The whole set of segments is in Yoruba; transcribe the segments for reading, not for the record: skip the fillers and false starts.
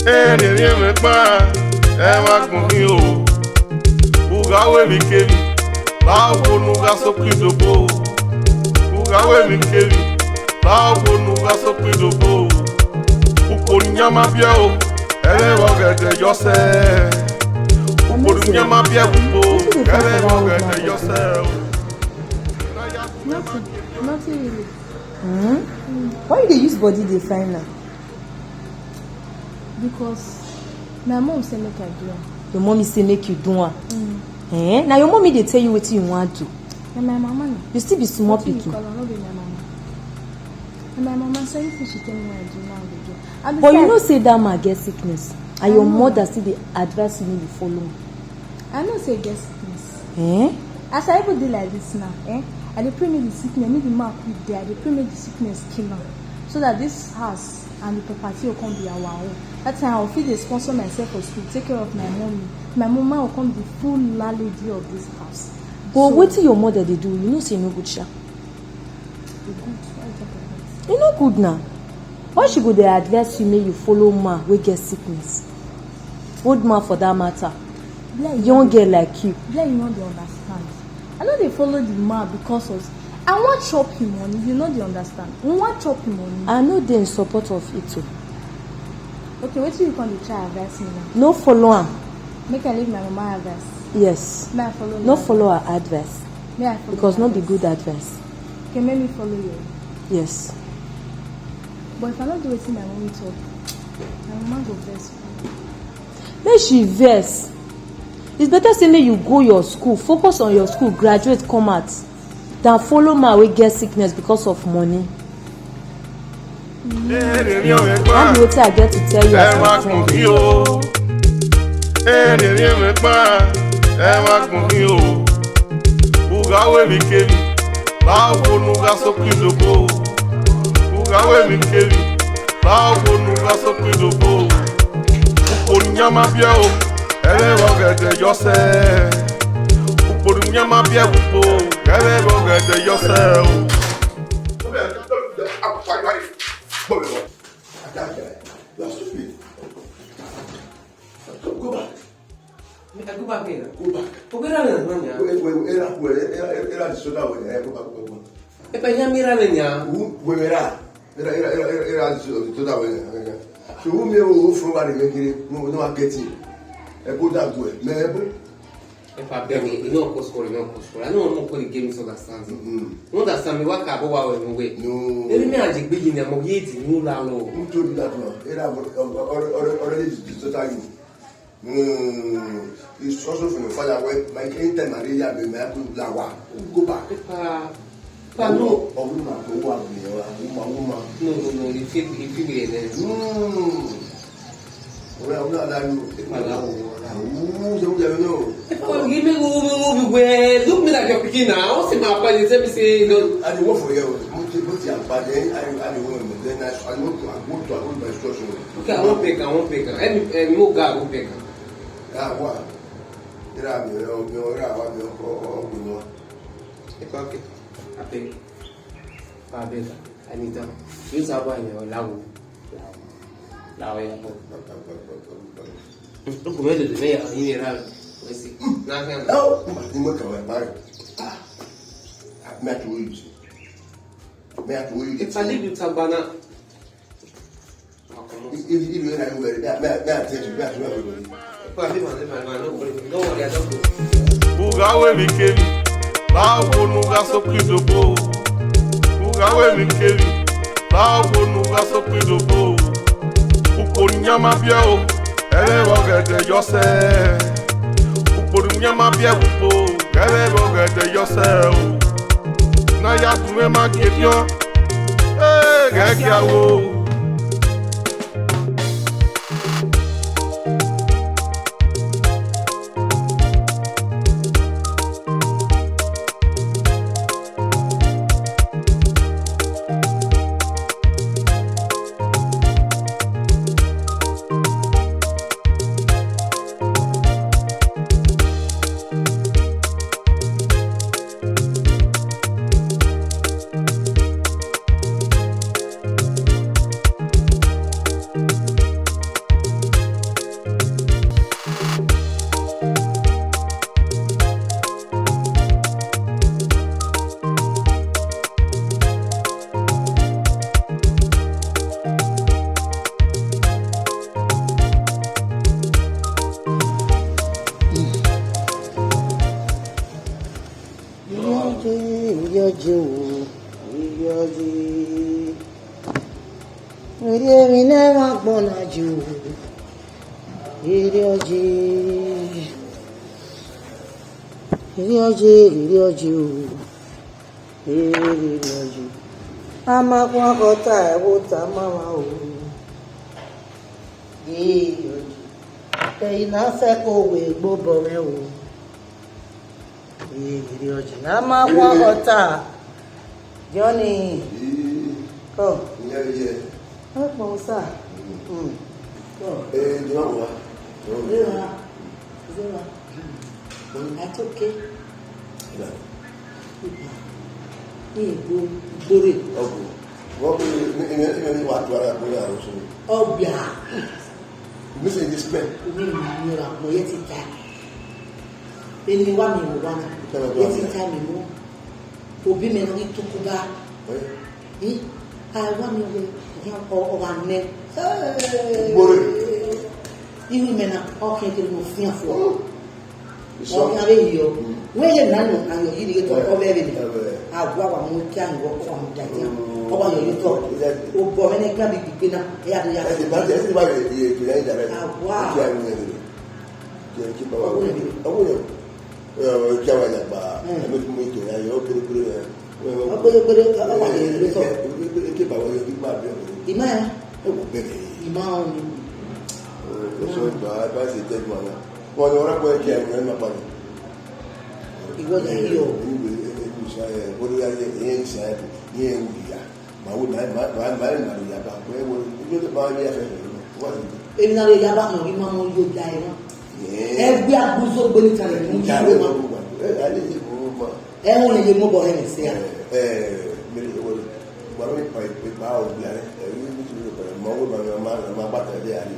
Enemy me pa, ma kumi o. Ugawe mi kemi, bawo nuga so kidobo. Ugawe mi kemi, bawo nuga so kidobo. Ukonyama bia o, wo gede yose. Ukonyama bia bubo, wo gede yose. Nothing really. Why you use body dey find now? Because my mom say make I do am. Your mommy say make you do am. Now your mommy dey tell you wetin you want to. And my mama no. You still be small Wetin you pikin. call her, no be my mama. And my mama say if she tell me what I do now, I do. And But you besides, know say that man get sickness. And your mother still dey advise you make you follow me. I know say get sickness. As I even do like this now, I dey pray make the sickness, make the man quit there. I dey pray make the sickness kill am, so that this house and the property will come be our own. That time I will fit dey sponsor myself for school, take care of my mommy. My mama will come be full lady of this house. But wetin your mother dey do, you know say e no good sha. E good. Why you talk like that? E no good na. Why she go dey advise you make you follow man wey get sickness? Old man for that matter. Young girl like you. Yeah, you know they understand. I know they follow the man because of I want chop him money. You know they understand. I want chop him money. I know dey in support of it too. Okay, what you can try advise me now? No follow am. Make I leave my mama advice. Yes. May I follow you? No follow her advice. May I follow Because your not be advice? good advice. Okay, make me follow you. Yes. But if I not do wetin my mommy talk, my mama go vex. Make she vex. It's better say make you go your school, focus on your school, graduate, come out, than follow man wey get sickness because of money. That be wetin I get to tell you as my friend. Enemy me pa, ma kumi o. Ugawe mi kemi, bawo nuga so kidobo. Ugawe mi kemi, bawo nuga so kidobo. Ukonyama bia o, wo gede yose. Ukonyama bia bubo, wo gede yose. Go back. Go back here. Go back. Era Era di soda wele. Go back. E pa nya mira lenya. Era di soda wele. So who me o from where they make it no marketing. E go that way. Me E pa bemi, e no cost no cost. I no mo ko the game so understand. No understand me wa ka bo wa we no way. no. Ebi me aje gbe yin mo ye ti nu la lo. Who told you that one? Era already di soda you. It's also from the father where my anytime I really have a man to lawa. Go back. E pa no. Oh, woman, go back. Woman. No, if you be there. Well, not that you. Give me go where look me like you're picking now. See my body say me say no. I work for you. But I don't then I want to hold my instruction. Okay, I won't pick. And no guy won't pick. Ah, what? Era mi ora wa mi o. Okay. I pick. Pa beta. I need to. Use our boy me lawo. Lawo ya po. Look where the mayor in here. We see. Na kan. Oh, ni mo ka wa mari. Ah. Me at you. If I leave you Tabana. If you and I were that, me at you. Don't worry, I don't go. Ugawe mi kemi, bawo nuga so kidobo. Ugawe mi kemi, bawo nuga so kidobo. Ukonyama bia o, wo gede yose. Ukonyama bia bubo, wo gede yose. Na ya tume ma kefio, gege awo. Irioji. We never gonna do. Irioji. Amakwa kota ewota mama o. Irioji. Ina fẹ́ kó we gbogbo rẹ o. Irioji. Amakwa kota. Johnny. Come. Yeah. Come on, sir. Come. Do you want one? Zero. That's okay. Yeah. Gbore. Okay. What in what to ara boya so. Obia. You say this pen. Mi ni ra mo yeti ta. Eni wa mi wa na. Yeti ta mi mo. Obi me no to kuba. I wa mi o wa ne. Gbore. Iru me na o ke ke mo fian fo. So ya be yo. When you nanu and you need to talk over everything. Agwa wa mo kan wo ko am da ti. O wa yo talk. O bo me ne ka bi bi na e ya ya. Ẹ ti ba ye to ya direct. Agwa. Ki ba wa. Awo yo. Ki wa ya ba. E mo ti mo to ya yo kere. O kere ka wa ye so. Ki ba wa yo ki ba bi. Ima ya. O ko bebe. Ima o ni. So ba se te mo na. Wọ́n ní ọ̀rọ̀ pé kí ẹ̀rù ẹ̀ máa padà. Ìwọ́jà yìí o. Wọ́n ní ayé ìyẹn ìṣẹ́ ẹ̀ ní ẹ̀rù ìyá. Màá wò máa ń màlúù yàgbà pé wọ́n ní ọjọ́ máa ń rí ẹ̀fẹ̀ rẹ̀ wọ́n ti. Èmi náà lè yaba kan kí máa mọ yóò da ẹ̀ náà. Ẹgbẹ́ agbóso gbóni kalẹ̀ ní ìyàwó máa. Ẹ wọ́n lè mú bọ̀ ẹ̀mí sí à. Gbọ́dọ̀ ní pa òbí rẹ̀ ẹ̀rí ní ìṣòro pẹ̀lú mọ́wó máa bàtà ẹ̀dẹ́ àlè.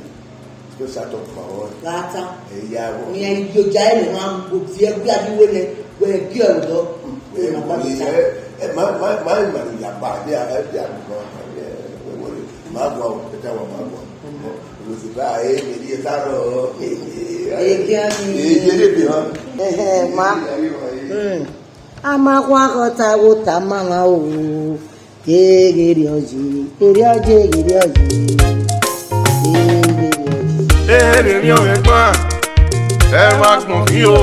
Tó sàtọ̀ fún àwọn Rata. ẹ̀yà wọn. Ní ìjọjà ẹ̀ lè máa ń gbò tí ẹgbẹ́ àdúgbò lẹ gbọ́ ẹgbẹ́ ọ̀rọ̀ lọ. Máa ń màlúù yàgbà ní ẹ̀dẹ́ àgùnbọ̀ máa gbọ́ àwọn ẹ̀ka wọn máa gbọ́. Òṣìbá ẹ̀ mẹ́lí ẹ̀ sárọ̀ Èké á ní. èyí lébè hàn. Ma. Amakwa kota wota mama o. Irioji. Èrè ní ọ̀rẹ́ gbọ́n, ẹ wá gbọ̀n mí o.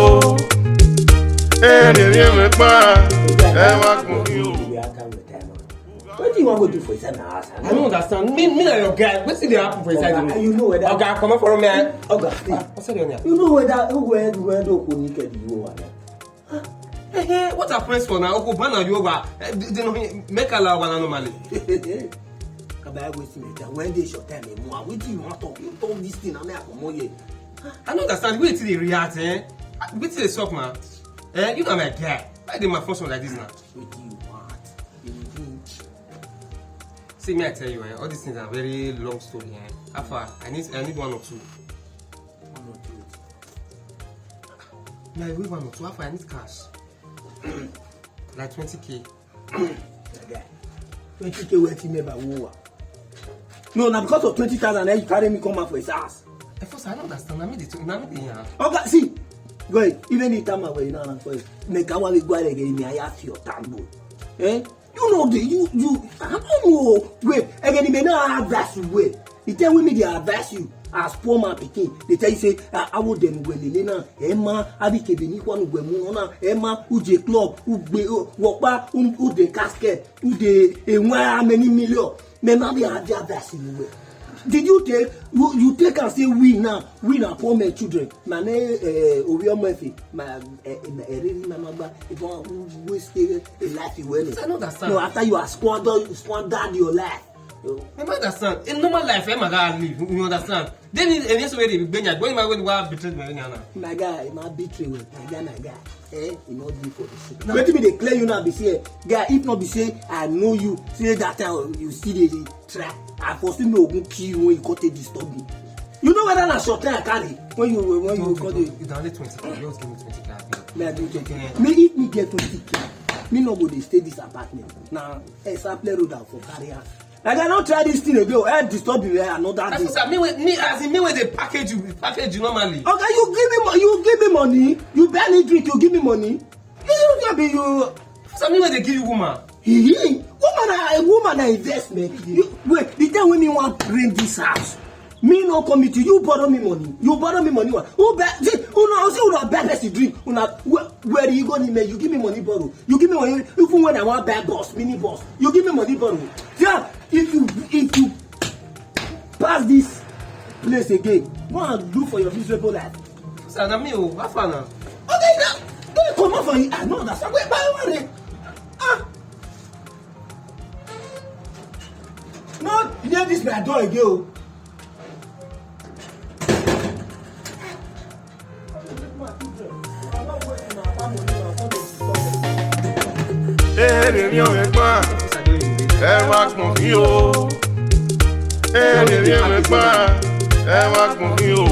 Èrè ní ọ̀rẹ́ gbọ́n, ẹ wá gbọ̀n mí o. What do you want to do for inside my house? I don't understand. Me and your guy, what's the happen for inside me? You know whether Okay, come on for me. Augustine. What's that on here? You know whether who do naked you are. Hey, what are friends for now? Oko bana you over. They no make a law normally. About wasting it. When they short time more, what do you want to talk? You talk this thing, I make a more. I don't understand. Wait till they react, eh? Wait till they stop, man. Eh, you know my guy. Why they my function like this now? What do you want? See me, I tell you, all these things are very long story. After I need one or two. No, I need one or two. After I need cash. Like 20K. 20K where he never won. No, now because of 20,000, then you carry me come out for his house. At first, I don't understand. I mean, the Okay, see, go ahead. Even the time away now, for it. Make our way go again. Me, I ask your tambo. Eh? You know the you. I don't know. Wait, again, you may not advise you. Wait, you tell me they advise you. As poor man picking, they tell you say, I would them when Lena, Emma, Abike Benikwan, Wemona, Emma, Uj club, walk back, the casket, where many million. Men now they are advising you. Did you take and say we now poor men children? My name Orion Murphy, my really remember if one waste a life you well. I don't understand. No, after you are squandered your life. You understand? In normal life, I'm gonna live. You understand? Then in this way, they be going my way to betray me. My guy, my betray my guy. Eh, you not do for the shit. Let me they clear you now. Be say, guy, if not be say, I know you. Say that time you see the try. I foresee me ogun kill you when you got to disturb me. You know whether na short time I carry when you got the. You only 20K. You just give me 20K. Me I do 20K. Me if me get 20K, me no go dey stay this apartment. Now, sample road out for carrier. I cannot try this thing again. I disturb you another day. As in me when they package you normally. Okay, you give me money. You buy me drink. You give me money. You. So me when they give you woman. Woman, one investment. Wait, the time when me want rent this house, me no come to you borrow me money. You borrow me money. Who bet? Who no bet best drink? Where you go me? You give me money borrow. You give me money even when I want buy boss, mini boss. You give me money borrow. Yeah, if you pass this place again, go and look for your miserable life. Sir, na me o, how far now? Okay, now don't come out for you. I know that's why buy one. No, near this my door again. Èrè mi ò ẹ̀gbọ́n, ẹ wá pọ̀n mí o. Èrè mi ò ẹ̀gbọ́n, ẹ wá pọ̀n mí o.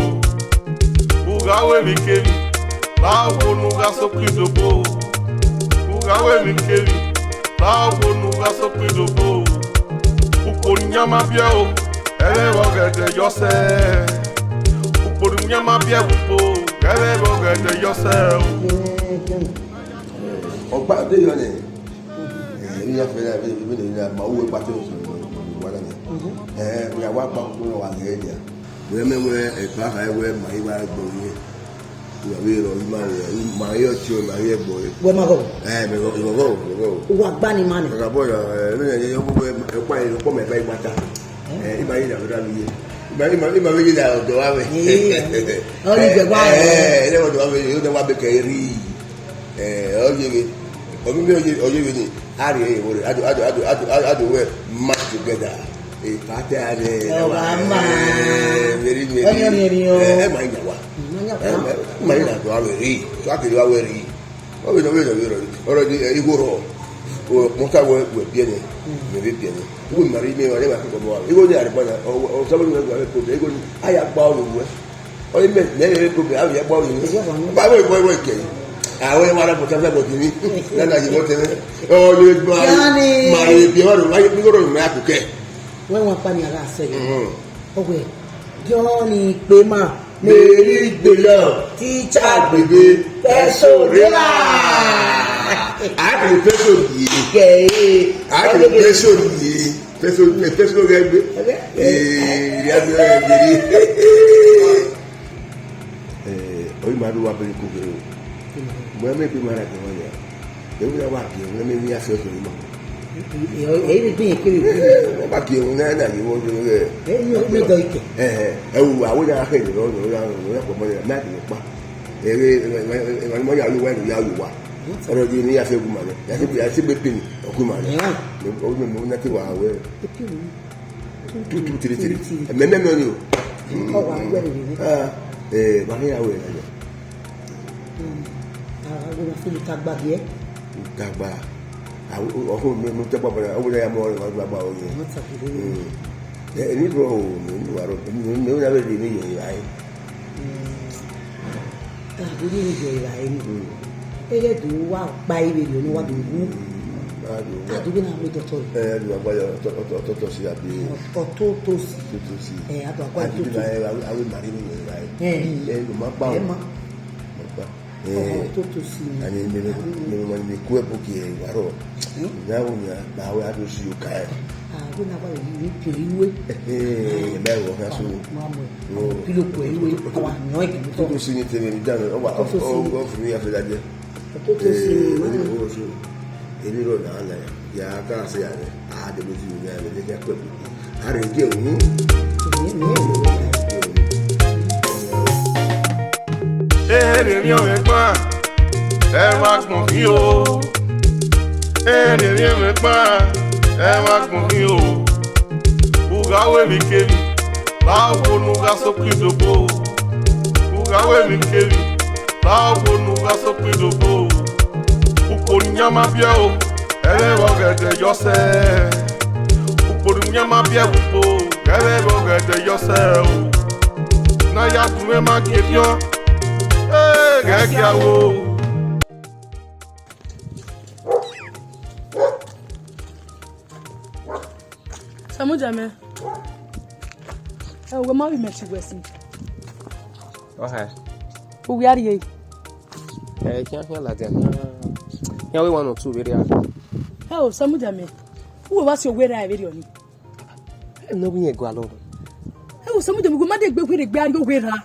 Ugawe mi keri, báwo nuga sókè dòbò. Ugawe mi keri, báwo nuga sókè dòbò. Ukpori nyama bia o, ẹlẹ́rọ gẹ̀dẹ̀ yọsẹ̀. Ukpori nyama bia gbogbo, ẹlẹ́rọ gẹ̀dẹ̀ yọsẹ̀ o. Ọgbà ọdẹ yọ ni ẹni yà fẹ náà ẹbí ní ìlú àmà owó pàtó ìṣòro wà lẹ́nu ìyàwó àpá òkúrò wà lẹ́yìn ẹ̀díà wọ́n mẹ́wọ́ ẹ̀kọ́ àkàyẹ̀wọ́ màá yí wá gbọ̀ yẹ ìyàwó yẹ lọ màá yẹ ọtí o màá yẹ gbọ̀ yẹ. wọ́n máa bọ̀. ìgbọ̀ngọ̀ wà gbá ni máa nì. kàkà bọ̀ yọ ẹ̀kọ́ àyè lọ́pọ̀ mẹ́fà ìgbàta ìmà yìí dàbí dàbí yẹ ìmà méjì dà ọ̀dọ̀ wa mẹ́. ọ̀rẹ́ Ari wore ado we match together e pate ade very ma nyawa ma ina to aweri so akiri aweri o we no oro di igoro o mo ka we biene me be biene wo mari me wa le ba ko mo igo ni ari bana o so we go ko igo ni aya gba o we o me le ko be aya gba o ni ba we ke àwọn ẹwà arábọ̀ tẹ́lẹ̀ bọ̀ tìmí lẹ́nà ìyẹ̀wò tẹ́lẹ̀ ọ̀lẹ́ gbọ́ máa yẹ bí ọ̀rọ̀ wáyé nígbọ̀rọ̀ ìmọ̀ àkùkẹ́. wọ́n wọn pa ní ara àṣẹyìn ọgbẹ́ jọ́ni pé máa mèrí gbèlọ tíjà gbègbè fẹ́sọ̀ rírà. àkìlì fẹ́sọ̀ yìí àkìlì fẹ́sọ̀ yìí fẹ́sọ̀ rẹ̀ gbé ìrìnàjò rẹ̀ gbèrè. ọyún máa ló wá bẹ́ẹ̀ kó kéré o. Mwen me pi mara kwa wane. Dewe na waki, mwen me mi afe oso lima. Eyi bi ekiri. Waki mwen na ni wo so re. Eyi mi do ike. Ewu awo na ahe ni lo ya ko mo na ti pa. Ere mo ya lu wa ni ya lu wa. Oro di ni afe ku ma ne. Ya ti be pin ku ma ne. O mo na ti wa we. Tu tiri. Me ni o. O wa we ni. Ba ni ya we na. Agora filho tá bagé. Gagba. Ọkọ mi mo tẹ́ pàpàrà ọwọ́ ya mọ́ ọ̀rẹ́ wàá gbà ọ̀yẹ́. Ní ìlú ọ̀hún ní ìwà rọ̀ ní ìwé náà lè ní ìyẹn ayé. Àdúgbò ní ìjọ ìlà ẹni. Ẹyẹ tó wà gba ìwé lò ní wà tó wú. Àdúgbò náà ló tọ̀tọ̀ rẹ̀. Ẹ̀ẹ́dùn àgbáyọ ọ̀tọ̀tọ̀ sí àbí. Ọ̀tọ̀tọ̀ sí. Àdùn àgbáyọ tó tó. Àwọn ìmàrí ní ìyẹn ayé. Ẹ̀ẹ́dùn máa bá wọn. Toto si ani me ku e poki e waro na unya na we ado si o kai go na ba yi pi iwe be wo ka so no pilo ko iwe awa nyo e ki to si ni tele ni dan o wa o fu mi afi daje toto si o so ele ro na ala ya ka se ya a de mo si ni ya le ke ko are ke o ni Èrè mi ò ẹ̀gbọ́n, ẹ wá pọ̀n mí o. Èrè mi ò ẹ̀gbọ́n, ẹ wá pọ̀n mí o. Ugawe mi keri, báwo nuga sókè dòbò. Ugawe mi keri, báwo nuga sókè dòbò. Ukpori nyama bia o, ẹlẹ́rọ gẹ̀dẹ̀ yọsẹ̀. Ukpori nyama bia gbogbo, ẹlẹ́rọ gẹ̀dẹ̀ yọsẹ̀ o. Náyà tún ẹ má kébiọ́. Gẹ́gẹ́wò. Samujame. We're married to Weston. Okay. Who we are here? Can't hear like that. Yeah, we want to very hard. Oh, Samujame. Who was your way I video? I'm not going to go alone. Oh, some of them go mad with the bear go with her.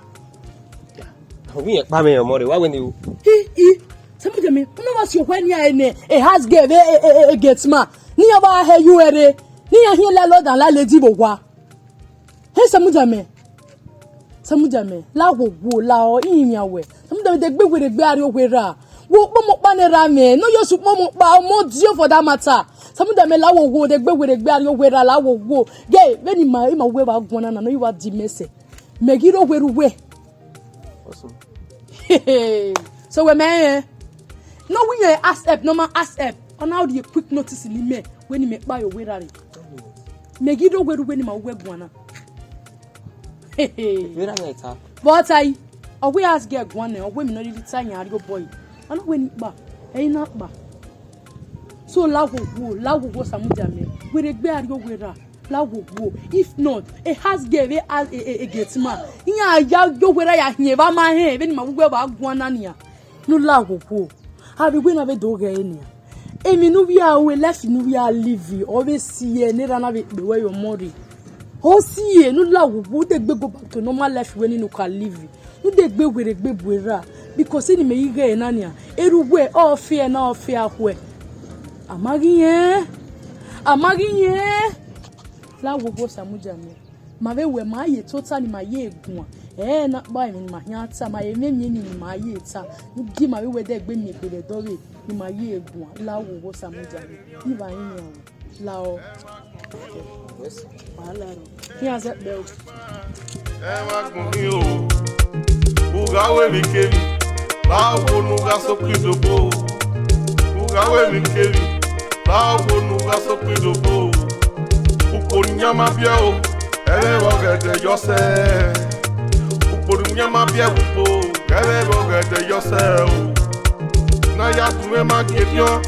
We are Pammy or Mori. Why when you? Some of them, who was your when you a has gave a gets ma. Nearby her you are near here la Lord and la lady bois. Hey, some of them. Some of them, la wo in your way. Some of them they go with the bear go with her. Wo banera me, no your soup more dear for that matter. Some of them la wo they go with the bear go with her la wo. Gay, very my way about one and I know you are the message. Make it over way. Awesome. So we man, no when you ask up, no man ask up. On how do you quick notice in me when you make buy your way rally? Make it over when my web one. But I we ask get one or women not even tiny your boy. I know when back, ain't not back. So love will some me. With a bear go with her. If not, it has gave it as a gets man. Yeah, go where I hear about my hair, when my web out one ania. No love will have a win of a dog in here. Amy, no, we are left in we are living. Always see a near and the way your mori. Oh, see, no love would they go back to normal life when you can live. No, they go with a baby with her because any may get an ania. Everywhere, all fear, now fear where. Amagi, la wo go samuja me ma be we ma ye totally ma ye egun na ba mi ma yan ta ma ye memi ni ma ye ta ni gi ma we de gbe mi pele dore ni ma ye egun la wo go samuja me ni ba yin yan la o yes wala ro ni aze be o ma gun mi o ugawe mi keri ba wo nu ga so krido bo ugawe mi keri ba wo nu ga so krido bo Uponyama bia o, ere bogede yose. Uponyama bia upo, ere bogede yose o. Na ya tume ma kidio,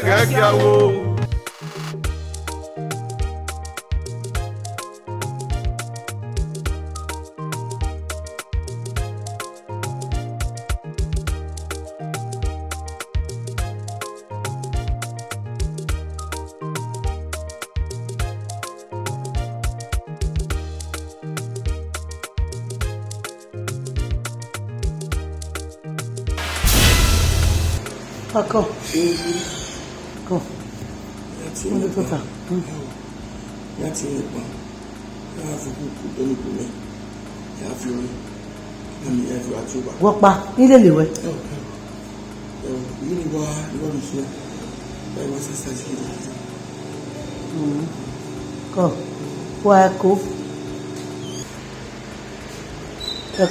gekia wo. Go. Go. That's On the total. That's it. I have to put any problem. I have to. I have to. Walk back. Need a little. You know what is it? I was a study. Go. Why go?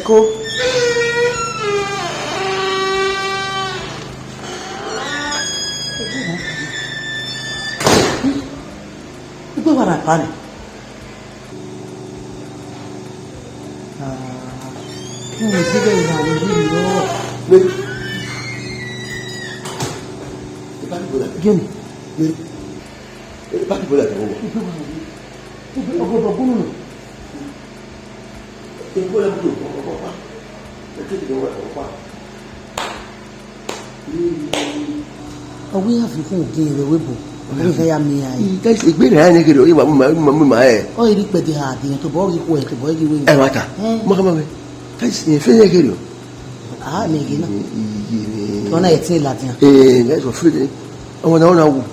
Go. Itu harapan. Ini juga yang ini loh. Gini. Pak boleh tahu. Itu aku bangun. Itu boleh betul. Apa? Itu tidak apa. We have to get the webo. We say me ai. Guys, igbe na ni kiri o iwa ma e. O iri pe di ha di to bo gi ko e to bo gi we. E wata. Mo kama we. Guys, ni fe ni kiri o. Ah, me gi na. Ona e ti la ti. Guys, o free ni. O na wu.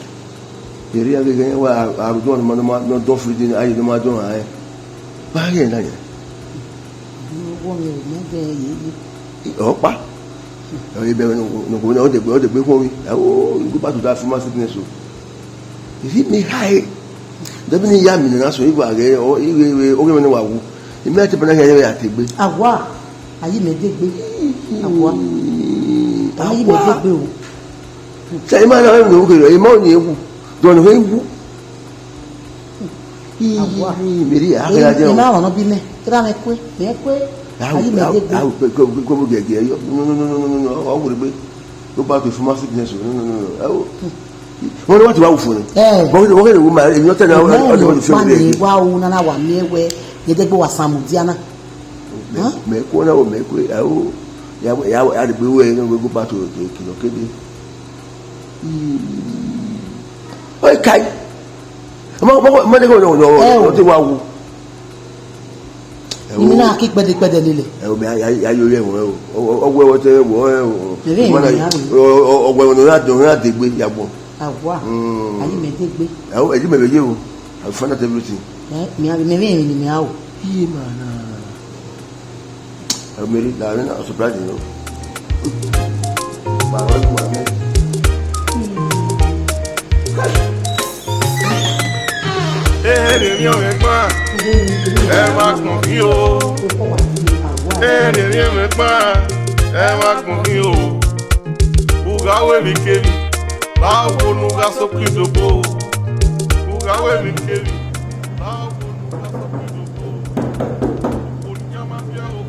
Iri age ge wa a do no do free ni ayi no ma do ai. Ba ye na ni. Wo me de yi. O pa. O ibe no ko o de gbe ko mi. O go back to that former sickness o. Is it me high? Dabini ya mi na so igba ge o iwe o ge me ni wa wu. Imi ati bana ge ya te gbe. Awa. Ayi me de gbe. Awa. Ayi me de gbe o. Sai ma na no ge e mo ni ewu. Do no ewu. Awa. Mi ri a ga je o. Ina won bi me. Tra me kwe. Me kwe. Ayi me de gbe. Go mo ge yo. No. O wo gbe. Go back to former sickness. No. Wọ́n ní wọ́n ti wá wù fún ni. Wọ́n kẹ́lẹ̀ wù máa èmi ọ̀tẹ̀ náà ọ̀dọ̀ ìfẹ́ mi lẹ́yìn. Wá wù nana wà mẹ́wẹ́ yẹ́dẹ́gbẹ́ wà sàmù díánà. Mẹ́kọ́ náà wọ̀ mẹ́kọ́ yàwó àdìgbò wẹ̀ ní gbogbo pàtó kìlọ̀ kéde. kai. Mo de ko no ti wa wu. Imi na ki pede lele. O me ayo re won o ogwe wo te wo ogwe no na de gbe yagbo. Awa. Ayi me de gbe. Eji me beje o. I find out everything. Mi awo. Iye mana. I made it down. I'm surprised, you know. Èmi ò gbà ẹ wá kàn mí o. Èmi ò gbà ẹ wá kàn mí o. Ugawe mi keri, báwo nu ga sókè dòbò. Ugawe mi keri, báwo nu ga sókè dòbò. Oníyàmá bíà o,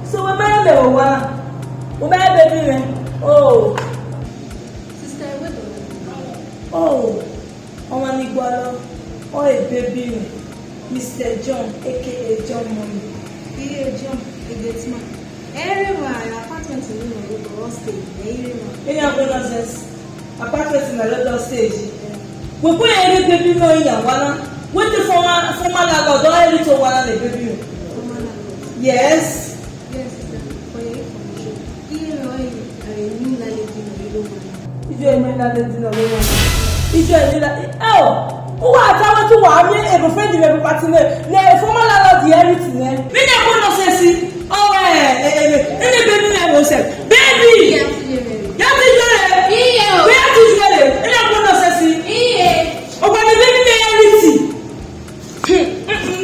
So we may be one. We may be oh. Sister, wait a Oh. Oh, oh, a baby. Mr. John, EKHOE John Money. John, man. Everyone, apartment in the Lagos stage. Any of nonsense. Apartment in the Lagos stage. We put any baby no in Yawana. What the former landlord don't have to one the baby. Yes. Yes, sister. For your information, EKHOE are a new landlady in the Lagos. If you're a new landlady in the Lagos. If you're a new landlady. Oh! Who are talking to one? Me a friend of every party. Ne former landlord the everything. Me ne put no sense. Oh, any baby man will say, baby. Yeah. We have to do it. Any put no sense. Oh, when the baby man everything.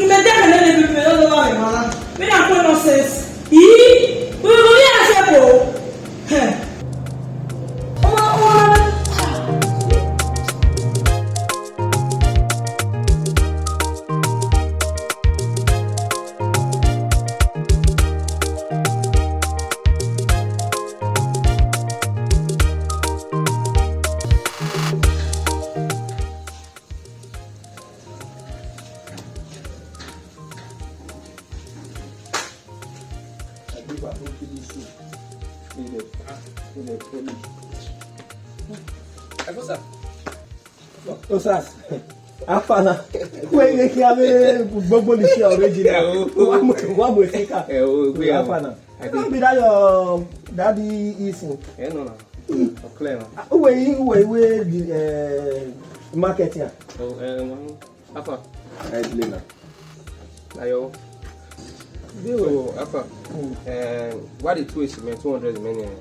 Me dem na baby man no know why man. Me na put no sense. We go here say go. Osas. Afana. When you have a bubble issue already now. What will think? Afana. I think be that your daddy eating. No. Clear. Where the market here. Afa. I blame her. Ayo. So, Afa. What the 200 million.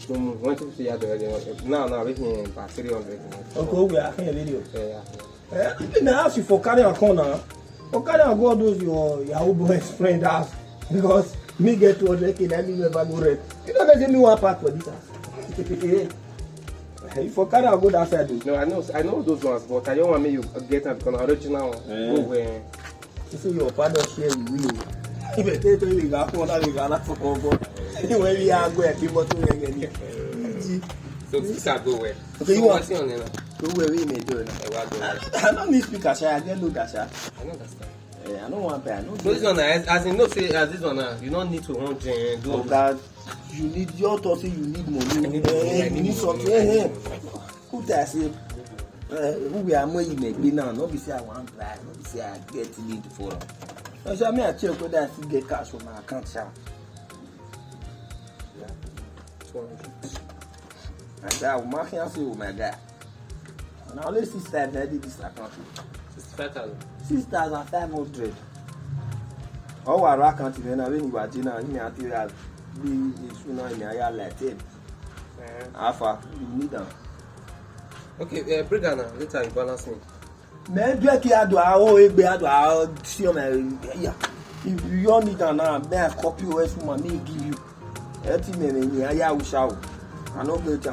So, 150 yards now, everything about 300. Okay, we are here video. Yeah. I ask you for carry a corner. For carry a go those your Yahoo boys friend house because me get 200k, I never go rent. You don't let me one part for this house. If for carry a go that side. No, I know those ones, but I don't want me you get them because original one. You see your father share with you. If you take me go for that we gonna for go. When we are going people to again. So this are go where. Okay, you want on there? Go where we may do. I don't need speaker, sir. I get look at sir. I know that's that. I don't want pay. I know. So this one, as in no say as this one, you don't need to run do all that. You need your thought. You need money. You need something. Who tell say? We are more you make me now. No be say I want buy. No be say I get need for. No say me I check whether I still get cash on my account, sir. My guy, I'm marking say, oh my guy. Now only 6 times I did this account. 65,000. 6,500. All our account when I when you are doing now, you have to be sooner in a year like 10. Alpha, you need them. Okay, bring down later you balance me. Mais Dieu qui a doit sur my yeah. If you don't need an copy of what money give you. I don't go to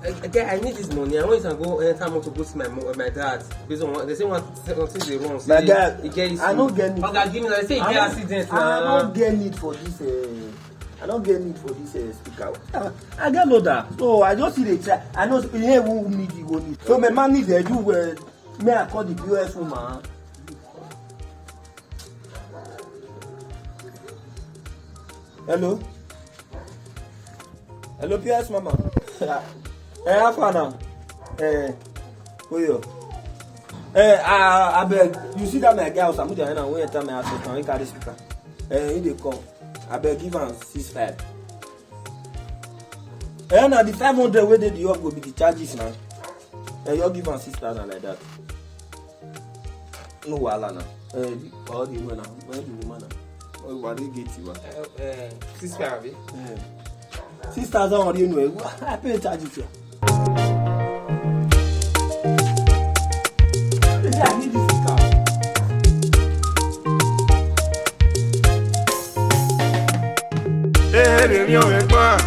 Again, I need this money. I want to go anytime I want to go see my dad. Based on what they say, something they wrong. My God, I don't get it. Okay, give me. I say you get accident. I don't get need for this. I don't get need for this speaker. I get loader, so I just see the try. I know here who need you go need. So my man need to do may I call the POS woman. Hello. Hello, PS Mama. How far now? Who you? I beg. You see that my girl, I'm going to wait till my assistant. We carry speaker. He dey come. I beg give am 6.5. Now the 500 where they up go be the charges now. You give am 6,000 like that. No wahala now. All the woman now. Where the woman now? Oh, what they get you? 6.5. 6,000 on you know. I pay charges here. I need this car. Èmi ò ẹ̀gbọ́n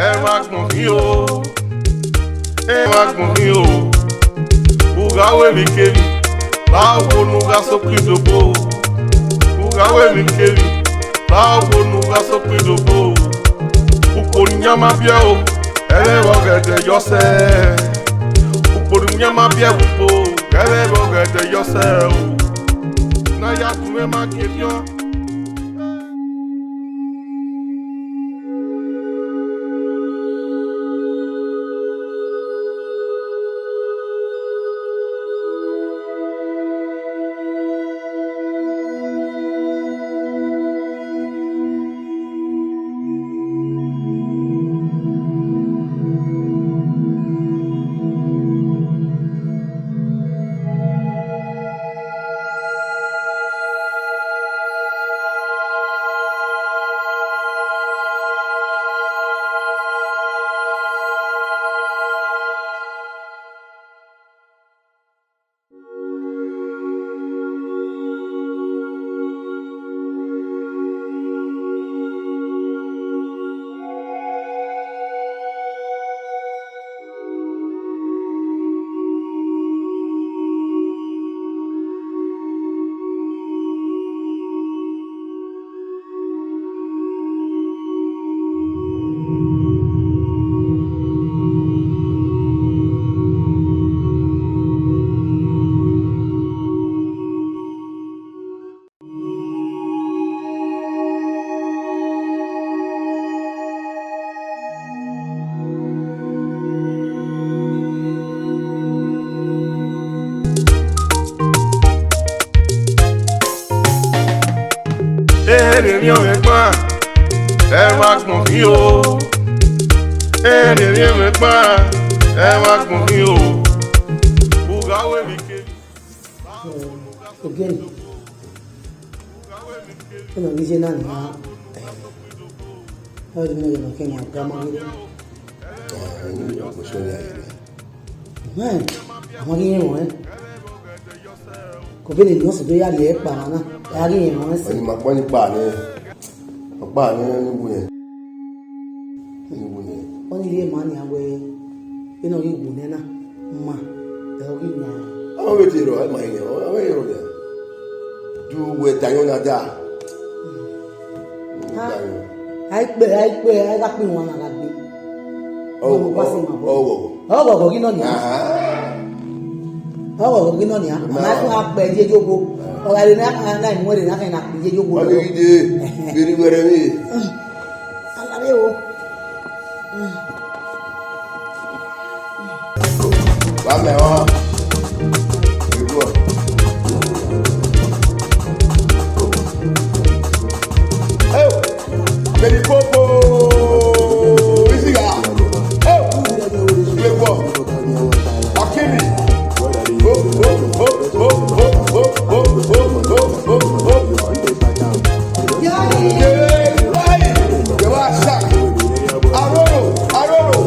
ẹ wá gbọ̀n mí o ẹ wá gbọ̀n mí o bugawe mi keri báwo nuga sókè dòbò bugawe mi keri báwo nuga sókè dòbò ukpori nyama bịa o ẹlẹ́rọ gẹ̀dẹ̀ yọsẹ̀ ukpori nyama bịa wùpò ẹlẹ́rọ gẹ̀dẹ̀ yọsẹ̀ o náyà dùnmẹ́ má kébi ọ́. Èmi ò ẹ̀gbọ́n ẹ wá gbọ̀n mí o èmi ò ẹ̀gbọ́n ẹ wá gbọ̀n mí o bugawe mi keri. Again, you know, vision and how do you know Kenya drama? Man, I'm getting one. Kò bí lè ní oṣù tó yà lè pa náà yàrá yẹn wọ́n sì. Ẹni máa gbọ́ nípa ní níbo yẹn. Wọ́n ní ilé màá ní àwẹ̀ iná ìwò nẹ́nà mà ẹ̀rọ ìwò àwọn. Àwọn bèbè ti rọ̀ ẹ̀ máa yẹn àwọn èèyàn rẹ̀ ju wẹ̀ tayọ̀ náà dáa. Àìpẹ́ àìkápẹ́ wọn náà la gbé. Ọwọ́ kò kí náà nìyà. Ọwọ́ kò kí náà nìyà. Àmọ́ fún apẹ̀ ẹ̀jẹ̀ jókòó. Ọ̀gá ilé náà ìmọ̀ èdè náà kẹ́yìn náà ẹ̀jẹ̀ jókòó. Wọ́n lè rí dé bírí wẹ́rẹ́ mi. Aláré o. Wà á mẹ́wọ́n. Ìgbọ́. Ẹ o, bẹ̀rẹ̀ kókó ìsìgá. Ẹ o, ìgbọ́. Akíbi. Aroro,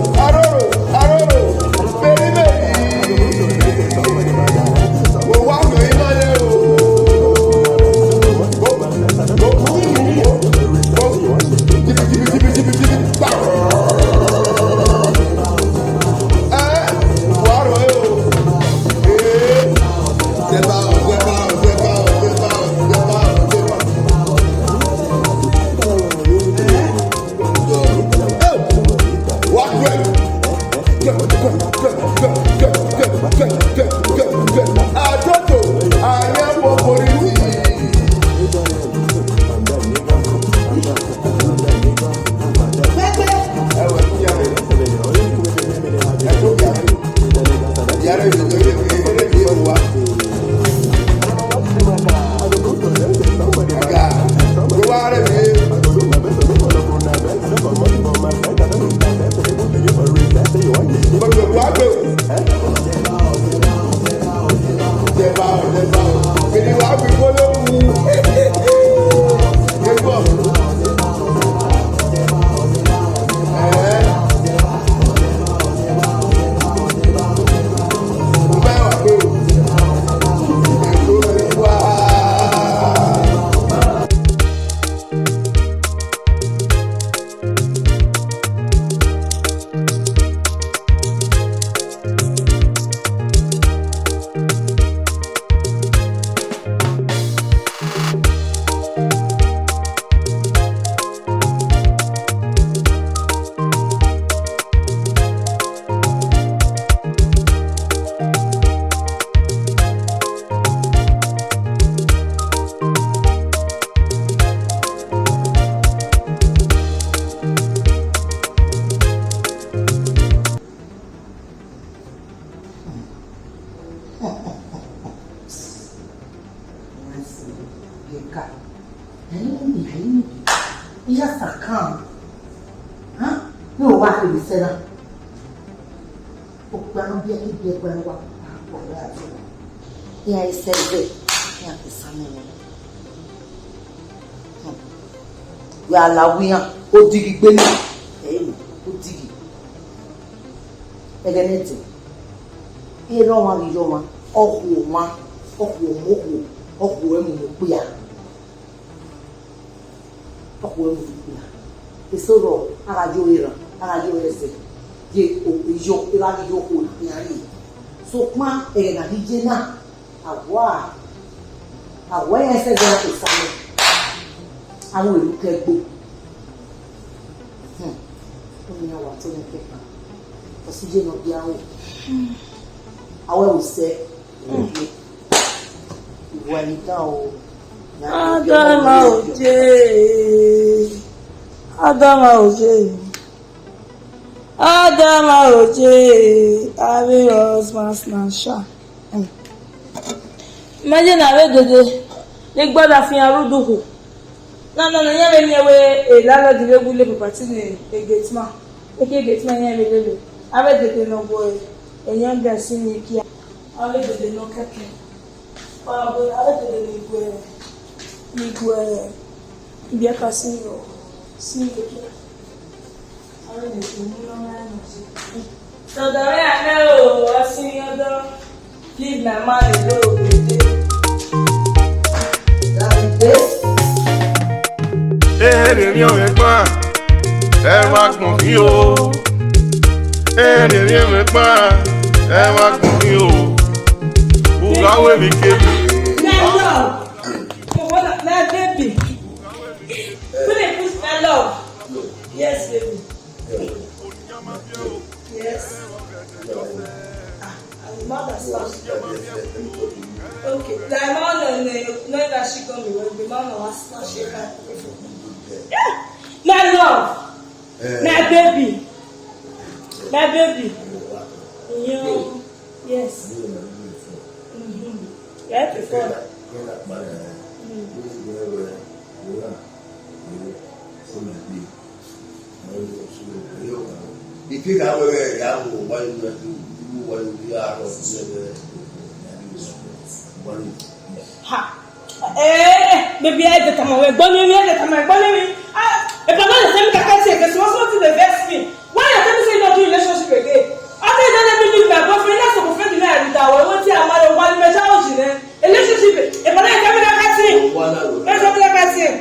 America. And he has to come. Huh? No, what will you say? Yeah, he said it. Yeah, the son. We are allowing Odigi Benny. Hey, Odigi. Again, he don't want to go. Oh, woman. Oh, woman. Oh, woman. Oh, woman. It's so wrong. I got you. Ye yo ila yo ko nyari so ma e na dije na awa ese je na isale àwọn ìlú kegbo o ni wa to ni pepa o si je no bi awo o se ìwà ni ta o Adama oje Adama oje Abi Osman Snasha. Imagine ave dede le gbọ́dọ̀ fi aruduhu. Na nya me we lalo di regule property ni gateman. Gateman nya me lele. Ave dede no boy. Enyan ga sini kia. Ave dede no keke. Pa bo ave dede ni gwe. Ibia kasino. Sini kia. So the way I know, I see other leave my money low. Èrè mi pa, ẹ wá gbọ̀n mí o. Èrè mi pa, ẹ wá gbọ̀n mí o. Bugawe mi kébì. My baby. Put it, push my love. Yes, baby. Yes. I'm not that stuff. Okay. The amount of no that she got me when the man was not shaking. My love. My baby. My baby. You. Yes. Yeah, before. If you have a young one, you are ha. Maybe I had to come away. Bonnie, if I'm not the same capacity, because what's not to the best me. Why are you saying not to relationship again? After that, let me leave my boyfriend. That's a friend in there. I want to have one measure in relationship. If I come in a catching, let's have a catching.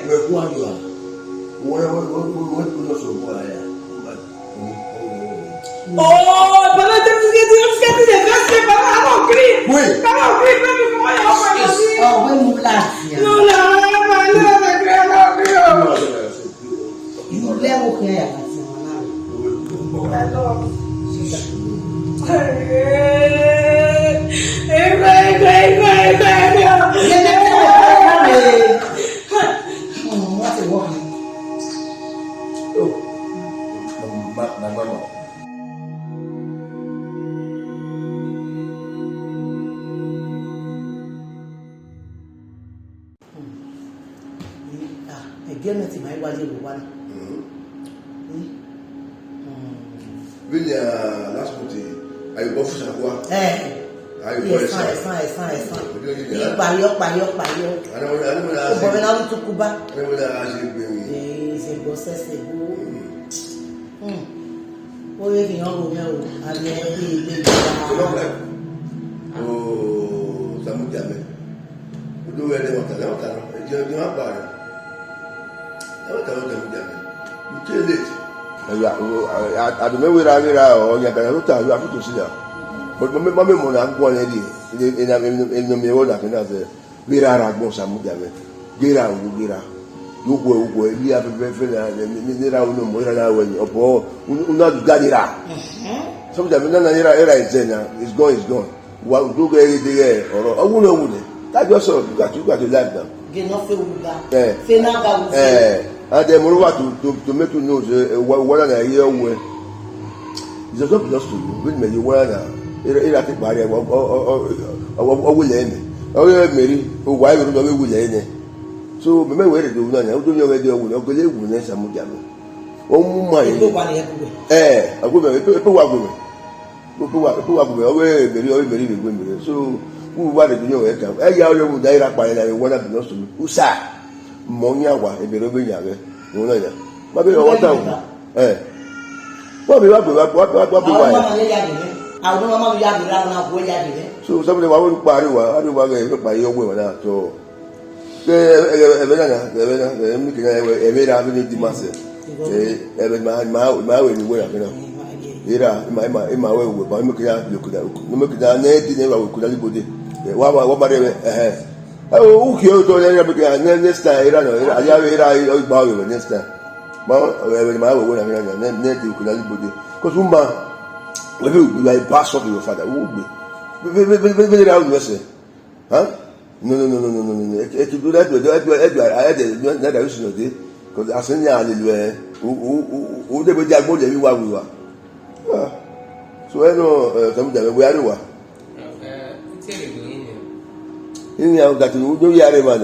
Oh, but I don't get the best thing, but I'm not green. Come on, green, baby, come on. Oh, when you laugh, No, you never care. What's it walking? my mama. Again, it's my wife. Really, last month, I go for some. Fine. I don't know where I or you have to see that. But my mom and go already in the middle of another. We are at most some Gira. You go, you have a very friend, more than I will not Gadira. Sometimes era is gone. What do they or I won't know. That yourself, you got to like them. And then moreover to make you know what I hear when it's not just to you. When you were I think barrier or will end. Oh, Mary, why would we will end? So me we do na na do nyo we do wo go le wu na samu jame. O mu ma yi. Ago me pe wa go me. Pe wa go me o we beri be go me. So who wa de nyo we ka. E ya o le wu dai ra pa na we wona bi no so. Usa mo nya wa e beri be nya we. Wo na ya. Ba be o wa ta. Wa be wa so somebody wa won pari wa adu wa ge pa yo gbe wa na to ebe na mi kina ebe ra bi di mase ebe ma we ni we na ira ma we we ba mi kina lo kuda mi kina ne di ne wa we kuda li bode wa ba de o ki o to ne mi kina next time ira no ira ba we next time ma ebe ma we na ne di kuda li bode cause umma when you are a bastard of your father, who will be how you say? Huh? No. If you do that, I used to know because I send you who they will get more than you are. So I know something we are. In your got to do your man.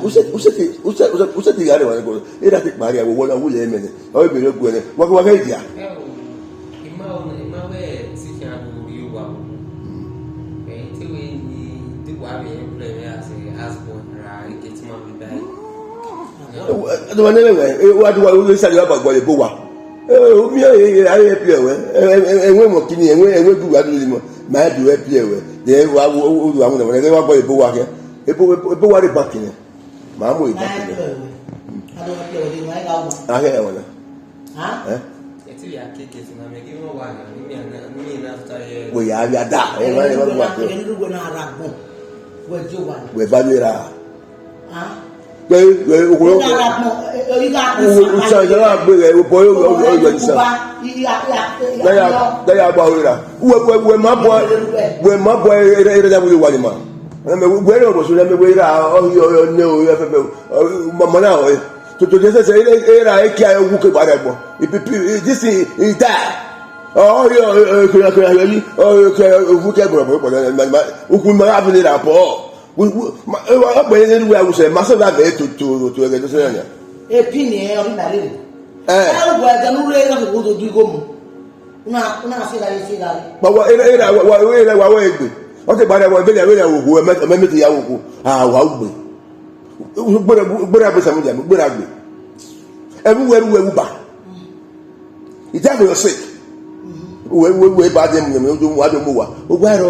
Who said the other one? It doesn't matter. I will want to lemon. I will be good. What idea? The one anyway, what do I say about what you go? Oh, me, I appear and when walking and when we do that, my do appear. They were when they were going to go here. People were back in it. Mamma, I don't appear with my I hear one. Huh? We are that. We're Valera. They are Bawira. When my boy, Walima. Where was the way out? Oh, Mamma. To just say, I can't walk about it. This is that. Oh, I would say, Master to get the senior. A penny on Marie. But what okay, but I was very who met a member to Yahoo. Wow, but I was some of them, but I will. Everywhere we were back. It's ever sick. We bad them, you do what you move. Where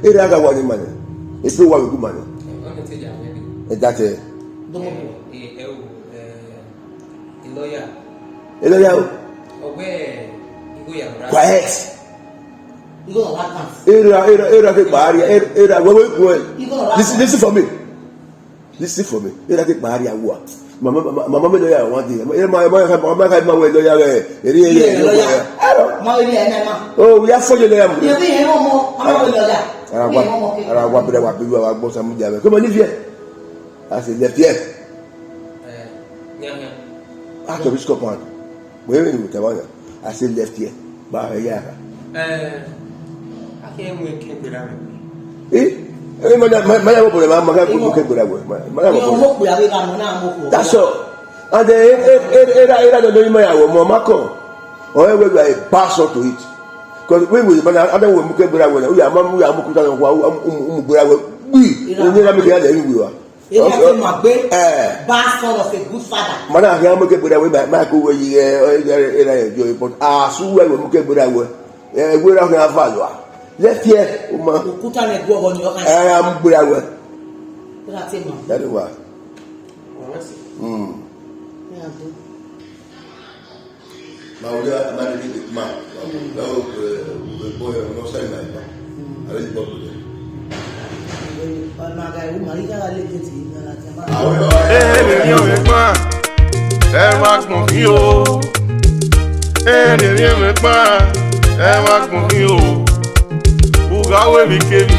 it other one money. It's no one good money. That's it. A lawyer. Quiet. Listen for me. Listen for me. You don't take Maria what? Mama lawyer one day. My lawyer. Oh, we are for the lawyer. Come on, live here. I said, left here. After which compound? Where in Mutawana? I said, left here. Bahayara. I can't wait to get out. That's all. And a pastor to it. Because we will, but I don't want to get away. We are Mamma, we are bastard of a good father. Man, I am looking away by Michael, but I so well get away. We don't have value. Left here, put on a go on your hand. I am good away. That's it, that is why. Now, we are married with man. No, the boy, no sign like that. I really got with it. Ugawe mikeli,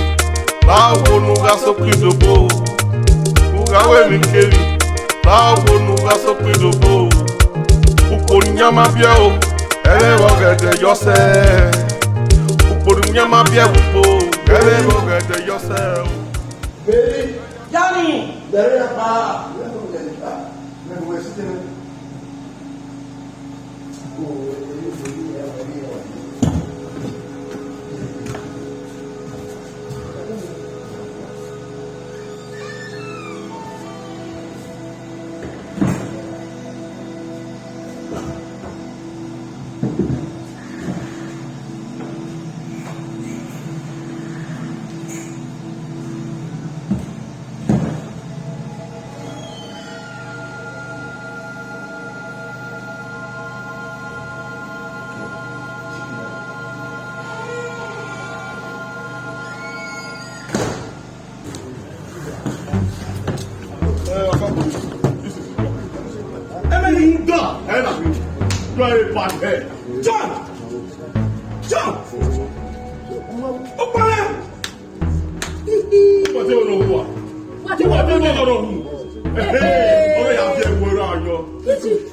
bawo nuga sokidobo. Ugawe mikeli, bawo nuga sokidobo. Ukonyama biao, ele wogede yose. Ukonyama biao, ele wogede yose. Johnny, There is a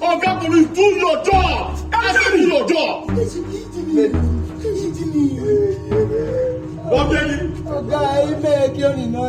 Oga police, do your job. Do your job. What Benny? Oga, I make you know.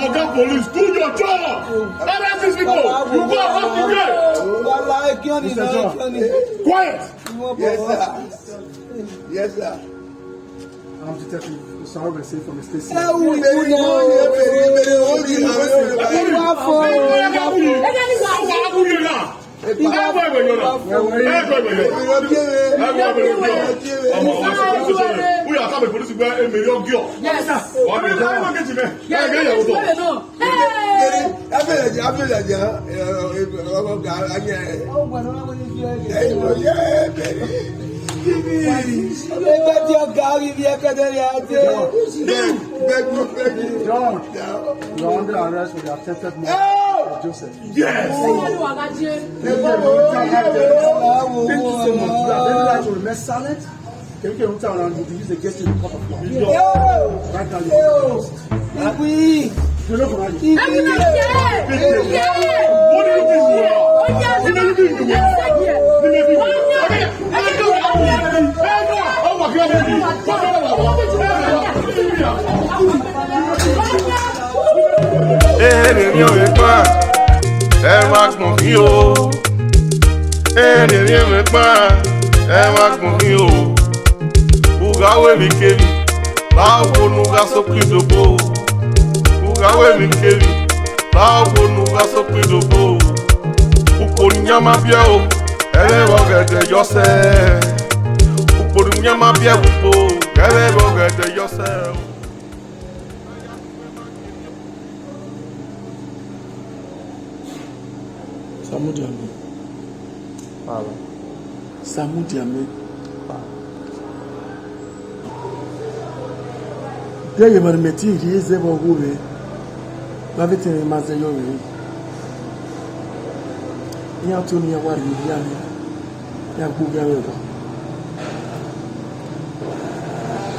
Oga police, do your job. Arrest these people. You go off the gate. Quiet. Yes, sir. I'm Detective Sorry, say from the station. John, you're under arrest for the attempted murder of Joseph. Yes. Thank you so much. You are very right to remain silent. Can you get around you to use the guest in the court of law? Right now, you know from you. Samudiame. There you are, Meti, he is ever who everything in Mazayo. You have to near what you hear. You have to go over.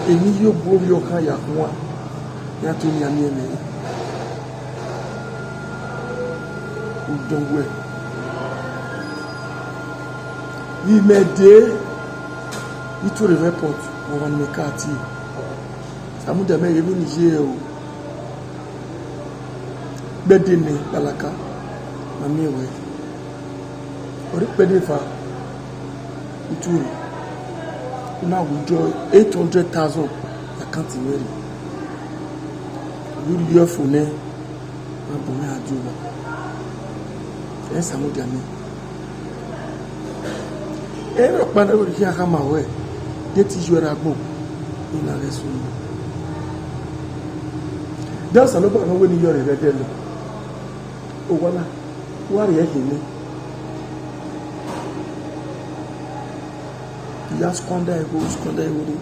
And you go your kayak one. You have to near me. Don't wait. We made day to the airport or on the car. Some of them may even hear Bedini Balaka, Mammy way. Or the Bedifa, it will now withdraw 800,000. I can't imagine. You hear for me, I'm going to do that. Yes, I'm with you. Every man will hear come away. That is your agbo in a lesson. That's a lot of when you're a red. Oh, what are you here? You just squander a go, squander a woody.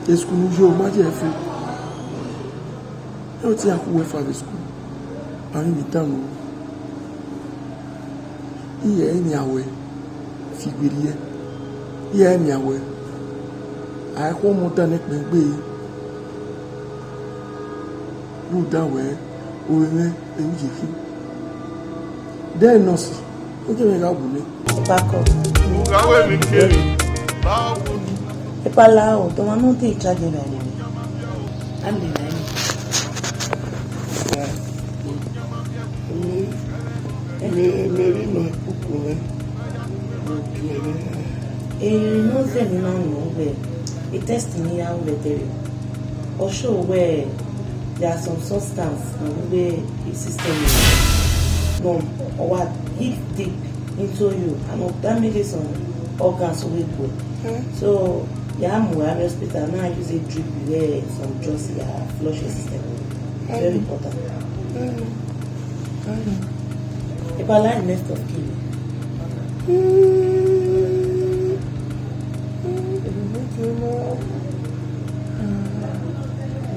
The school is your magic. I would say I could wait for the school. I'm in town. Here, anyway. Figurie, yeah, me away. I hope more than it may be. You down where we may be. Then, no, see, what do you make up with me? Back up. Epala o to manu te charge na ni. Andi na ni. Mary no ukule. No se ni na no we. It test me how we there. Or show where there are some substance where the system is no or what hit deep into you and damage some organs we go. So yeah, I'm aware hospital now use a drip where some drugs flush the system. Very important. If I like next of kin.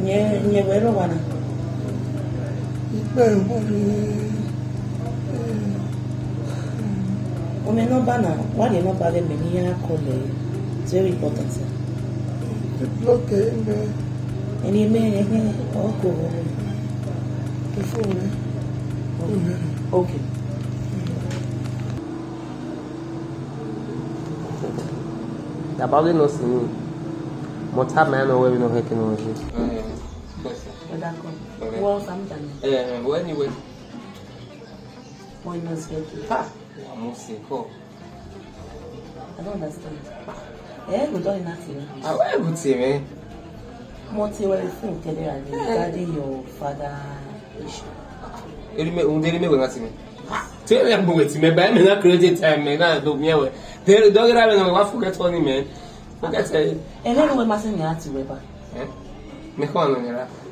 Nye wero wana. Ome no bana, why no bale meni ya kole. It's very important, sir. Okay, Any man, okay. About the no see more time man or we no hacking on it. Well, sometimes. Well, anyway. Why not get it? I'm mostly cool. I don't understand. We don't nothing. I would say, man. Monty, what you think regarding your father issue? You remember nothing. Tell them with me, but I'm not creating time, man. I don't know. They don't have anyone forget on him, man. Forget it. And then we mustn't get to Weber.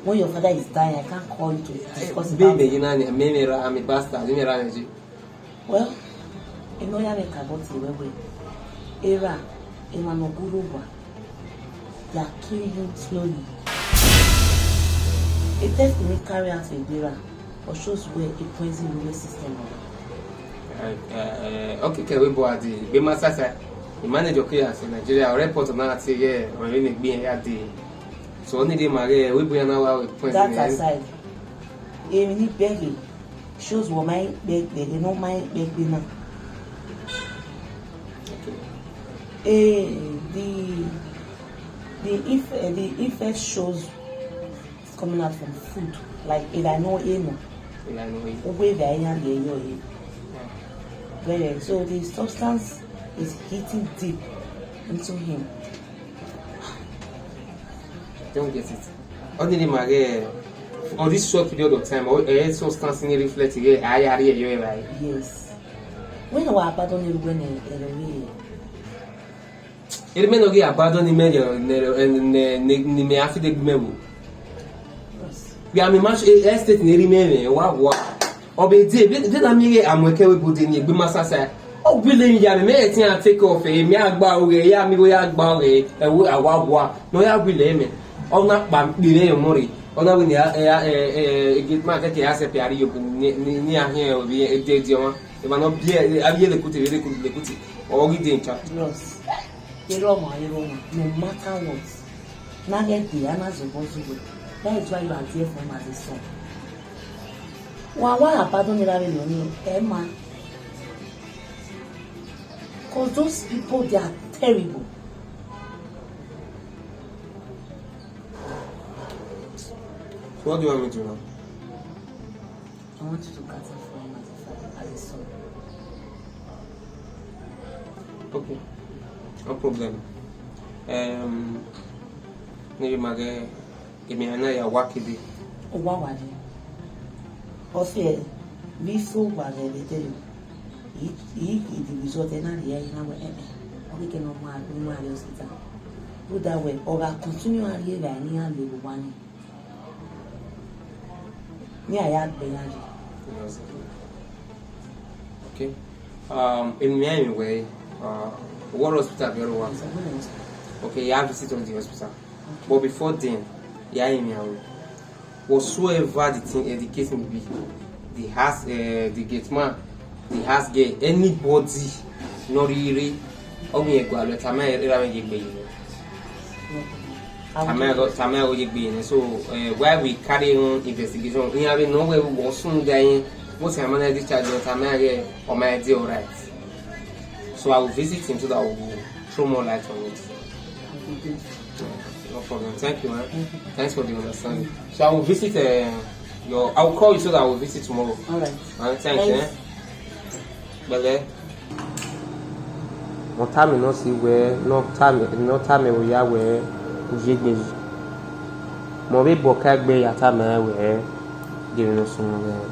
When your father is dying, I can't call you to discuss about baby, you know, I'm a bastard, you know, well, you know, you're a Weber. Era, Emanoguruba. They are killing you slowly. A test may carry out a dera or shows where a poison immune system. Okay, we board the Bemasa. The manager here in Nigeria, or report now say, yeah, or any being here. So only the Maria, we bring now with poison. That aside, a mini baby shows what my beg, they don't mind beg dinner. The effect shows it's coming out from food, like if I know very so the substance is hitting deep into him. Don't get it. Only the Maria on this short period of time, or a substance in reflect here, right? Yes. When I abandon when il meno che abandoni meglio ne me afide gmebu ya mi match estate ne rimeme wa obedi be na mi amweke we bodi ni gbe masasa o gbele ya me etin a take off e mi agba ore ya mi wo ya agba ore e wo awabua no ya gbele me ona pa gbele yo mori ona we ni get ma ke ya se piari yo ni ahia obi e de won e ma no bie abie le kuti o gi de ncha no matter what. Now get the answers of what. That is why you are there for him as a son. Why abandon the Emma? Because those people, they are terrible. So what do you want me to do now? I want you to cater for him as a father, as a son. Okay. No problem. Maybe my Emiana ya wakidi. Wawadi. Ofie, before wale tell you. The result na here na we we can no more no more hospital. Do that way or continue here by ni and the one. Ni aya be Okay. In my way, what hospital very well? Okay, you have to sit on the hospital. Okay. But before then, whatsoever the thing education be, the has the gate man, the has get anybody, not really. Only a girl, but I'm so while we carry on investigation, we have no way we was soon dying. Most of my discharge or my deal right. So I will visit him so that I will throw more light on it. be grateful. No problem. Thank you, man. Thanks for the understanding. So I will visit I will call you so that I will visit tomorrow. All right. Thanks. Bele. No time no see where no time we ya where ujigbe. Mo be boka gbe ya ta me where give no sun where.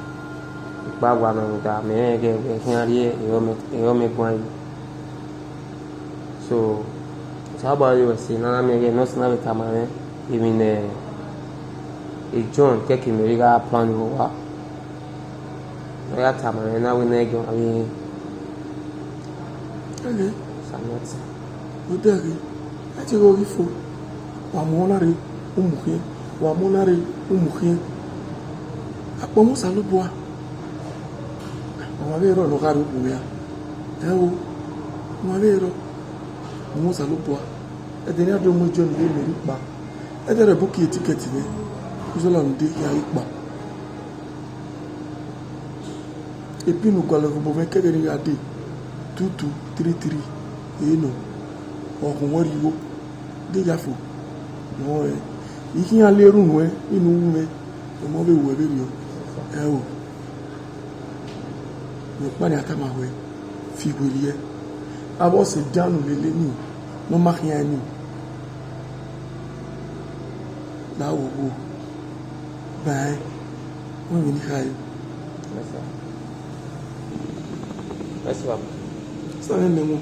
Ipa wa me da me ge hin ri e me gwan. So how about you say na me ge no sna be tamare even a John taking me ga plan wa. Ya tamare na we na ge abi ele odere ati go rifo wa monare umuhie apomo salubua wa vero lo garu buya ewo wa vero mo salubua edeni ado mo John le meri pa edere buki ticket ni kuzola ndi ya ipa epinu kwale ko bo vekere ni ade 2233 eno ọkùn wọ́n rí iwó déjàfò wọ́n rẹ̀ ìkí yàn lérùn wẹ́ inú wúwẹ́ ọmọ bẹ́ wẹ́ bẹ́ rí ọ ẹ o nípa ní àtàmàwẹ́ fi wèrí ẹ abọ́sẹ̀ dánù lélẹ́ ní wọ́n má kí yàn ní láwọ̀wọ́ báyẹ̀ wọ́n yìí ní káyẹ̀ sáré lẹ́mọ́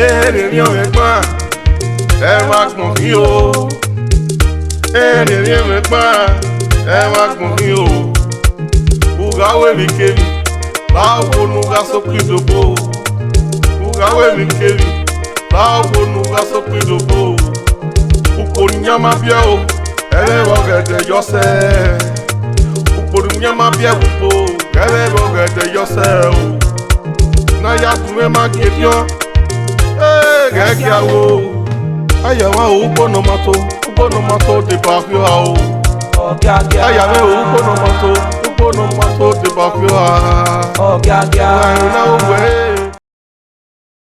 èrè o ẹ̀gbọ́n ẹ wá gbọ̀n mí o èrè o ẹ̀gbọ́n ẹ wá gbọ̀n mí o ugawe mi kemi báwo nuga sókè dòbò ugawe mi kemi báwo nuga sókè dòbò ukòníyàmá bíẹ́ o ẹlẹ́wọ̀n gẹ̀dẹ̀ yọ̀sẹ̀ ukòníyàmá bíẹ́ gbogbo ẹlẹ́wọ̀n gẹ̀dẹ̀ yọ̀sẹ̀ o náyà tún má kébiọ́ gẹ́gẹ́ àwọ̀ ayẹ̀wò ukponomato dìbàfíọ́ àwọ̀ ayẹ̀wò ukponomato dìbàfíọ́ àwọ̀ ẹ̀yìn náà wẹ̀